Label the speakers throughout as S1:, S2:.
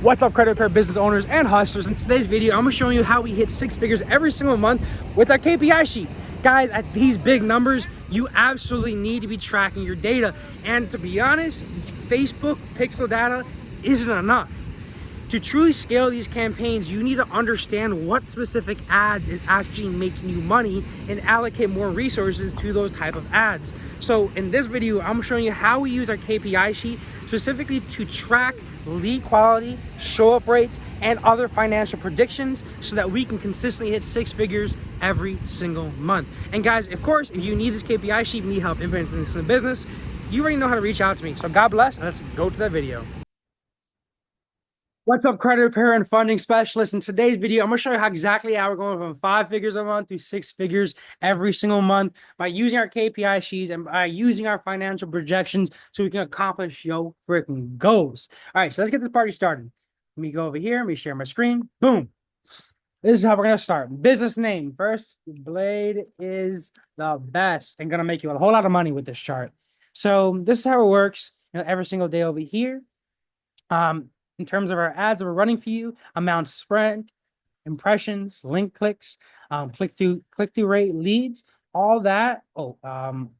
S1: What's up, credit repair business owners and hustlers? In today's video, I'm gonna show you how we hit six figures every single month with our KPI sheet. Guys, at these big numbers, you absolutely need to be tracking your data. And to be honest, Facebook pixel data isn't enough. To truly scale these campaigns, you need to understand what specific ads is actually making you money and allocate more resources to those type of ads. So in this video, I'm showing you how we use our KPI sheet specifically to track lead quality, show up rates, and other financial predictions so that we can consistently hit six figures every single month. And guys, of course, if you need this KPI sheet, you need help implementing this in the business, you already know how to reach out to me. So God bless, and let's go to that video. What's up, credit repair and funding specialists? In today's video, I'm going to show you exactly how we're going from five figures a month to six figures every single month by using our KPI sheets and by using our financial projections so we can accomplish your freaking goals. All right, so let's get this party started. Let me go over here. Let me share my screen. Boom. This is how we're going to start. Business name. First, Blade is the best and going to make you a whole lot of money with this chart. So this is how it works, every single day over here. In terms of our ads that we're running for you, amount spent, impressions, link clicks, click-through rate, leads, all that will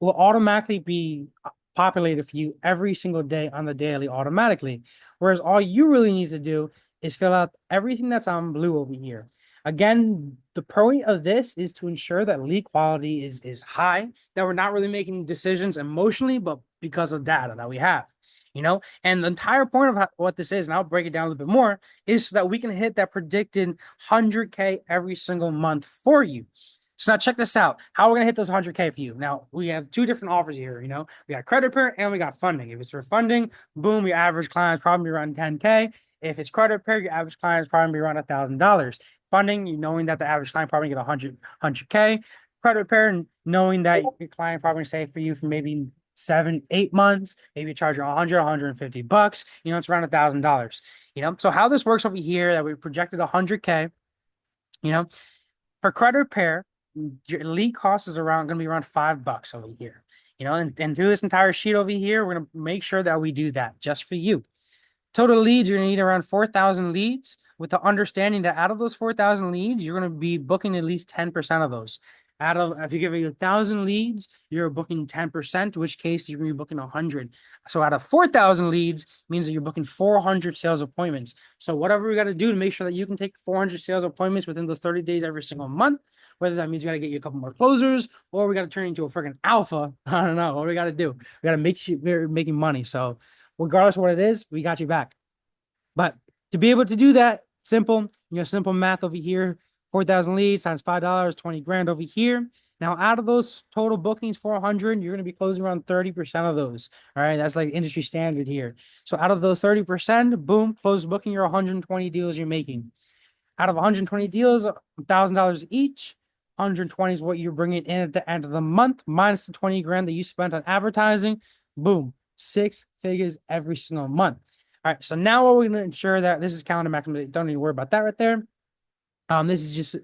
S1: automatically be populated for you every single day on the daily automatically. Whereas all you really need to do is fill out everything that's on blue over here. Again, the point of this is to ensure that lead quality is high, that we're not really making decisions emotionally, but because of data that we have. And the entire point of what this is, and I'll break it down a little bit more, is so that we can hit that predicted 100K every single month for you. So now check this out. How we're going to hit those 100K for you. Now, we have two different offers here, We got credit repair and we got funding. If it's for funding, boom, your average client is probably around 10K. If it's credit repair, your average client is probably around $1,000. Funding, knowing that the average client probably get 100K. Credit repair, knowing that your client probably save for you for maybe 7-8 months, maybe charge you 150 bucks, it's around $1,000, so how this works over here, that we projected 100K, for credit repair, your lead cost is going to be around $5 over here, and through this entire sheet over here, we're going to make sure that we do that just for you. Total leads, you're going to need around 4,000 leads, with the understanding that out of those 4,000 leads, you're going to be booking at least 10% of those. If you give you 1,000 leads, you're booking 10%, in which case you're going to be booking 100. So out of 4,000 leads means that you're booking 400 sales appointments. So whatever we got to do to make sure that you can take 400 sales appointments within those 30 days every single month, whether that means you got to get you a couple more closers or we got to turn into a freaking alpha. I don't know. What do we got to do? We got to make sure we're making money. So regardless of what it is, we got you back. But to be able to do that, simple math over here. 4,000 leads times $5, 20 grand over here. Now, out of those total bookings, 400, you're going to be closing around 30% of those. All right. That's like industry standard here. So out of those 30%, boom, close booking your 120 deals you're making. Out of 120 deals, $1,000 each. 120 is what you're bringing in at the end of the month, minus the 20 grand that you spent on advertising. Boom, six figures every single month. All right. So now we're going to ensure that this is calendar maximum. Don't need to worry about that right there. This is just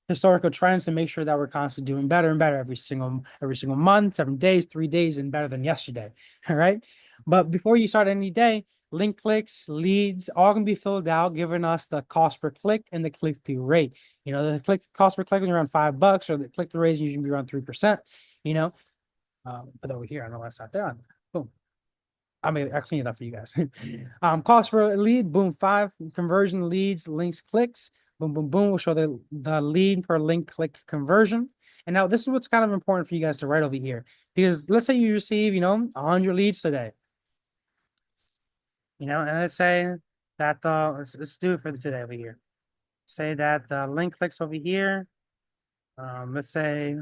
S1: historical trends to make sure that we're constantly doing better and better every single month, 7 days, 3 days, and better than yesterday. All right. But before you start any day, link clicks, leads, all can be filled out, giving us the cost per click and the click-through rate. The cost per click is around $5, or the click-through rate is usually be around 3%. But over here, I know that's not there. Boom. I'll clean it up for you guys. Cost per lead, boom, 5. Conversion, leads, links, clicks. Boom, boom, boom. We'll show the lead per link click conversion. And now this is what's kind of important for you guys to write over here. Because let's say you receive, 100 leads today. And let's say that, let's do it for today over here. Say that the link clicks over here. Let's say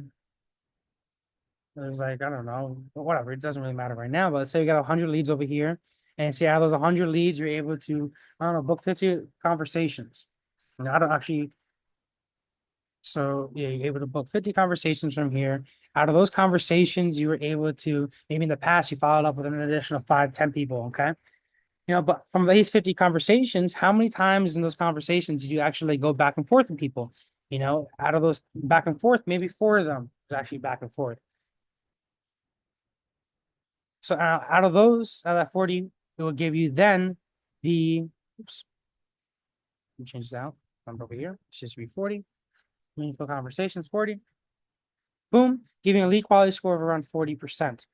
S1: there's like, I don't know, whatever. It doesn't really matter right now. But let's say we got 100 leads over here. And see, out of those 100 leads, you're able to, I don't know, book 50 conversations. I don't actually. So yeah, you're able to book 50 conversations from here. Out of those conversations, you were able to, maybe in the past, you followed up with an additional 5-10 people. Okay. But from these 50 conversations, how many times in those conversations did you actually go back and forth with people? Out of those back and forth, maybe 4 of them was actually back and forth. So out of that 40, it will give you then the, Let me change this out. Come over here. It should be 40. Meaningful conversations, 40. Boom, giving a lead quality score of around 40%.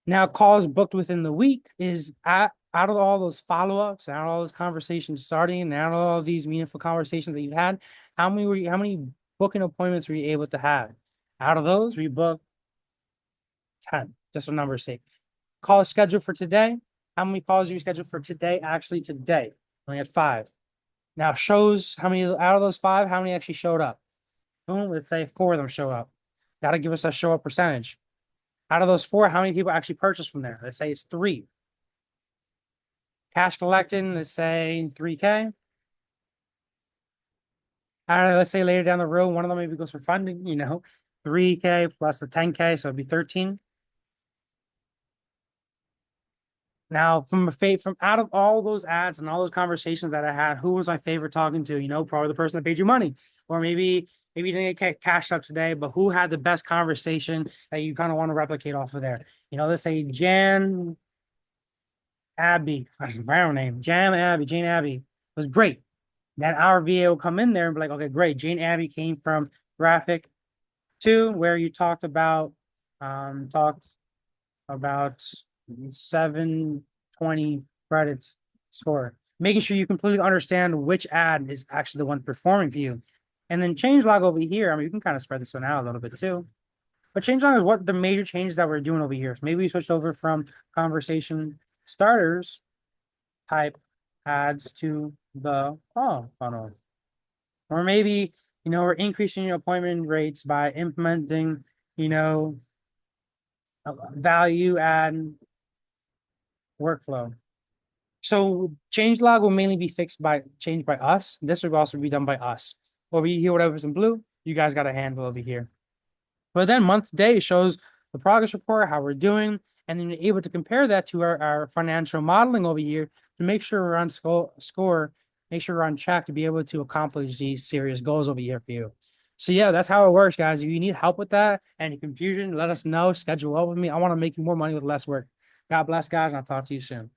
S1: Now, calls booked within the week is out of all those follow-ups, out of all those conversations starting, and out of all these meaningful conversations that you had, how many booking appointments were you able to have? Out of those, we booked 10, just for number's sake. Call scheduled for today. How many calls you scheduled for today? Actually, today, only had 5. Now shows how many out of those 5, how many actually showed up. Boom, let's say 4 of them show up. That'll give us a show up percentage. Out of those 4, how many people actually purchased from there? Let's say it's 3. Cash collected, let's say 3K. Let's say later down the road, one of them maybe goes for funding, 3K plus the 10K, so it'd be 13. Now, from out of all those ads and all those conversations that I had, who was my favorite talking to? Probably the person that paid you money, or maybe you didn't get cashed up today, but who had the best conversation that you kind of want to replicate off of there? Let's say Jan Abby, my name, Jane Abby was great. Then our VA will come in there and be like, okay, great. Jane Abby came from Graphic 2, where you talked about 720 credits score, making sure you completely understand which ad is actually the one performing for you. And then changelog over here, I mean, you can kind of spread this one out a little bit too. But changelog is what the major changes that we're doing over here. So maybe we switched over from conversation starters type ads to the call funnel. Or maybe, we're increasing your appointment rates by implementing, value add workflow. So changelog will mainly be changed by us. This will also be done by us. Over here, whatever's in blue, you guys got a handle over here. But then month to day shows the progress report, how we're doing, and then you're able to compare that to our financial modeling over here to make sure we're on score, make sure we're on track to be able to accomplish these serious goals over here for you. So yeah, that's how it works, guys. If you need help with that, any confusion, let us know. Schedule up with me. I want to make you more money with less work. God bless, guys, and I'll talk to you soon.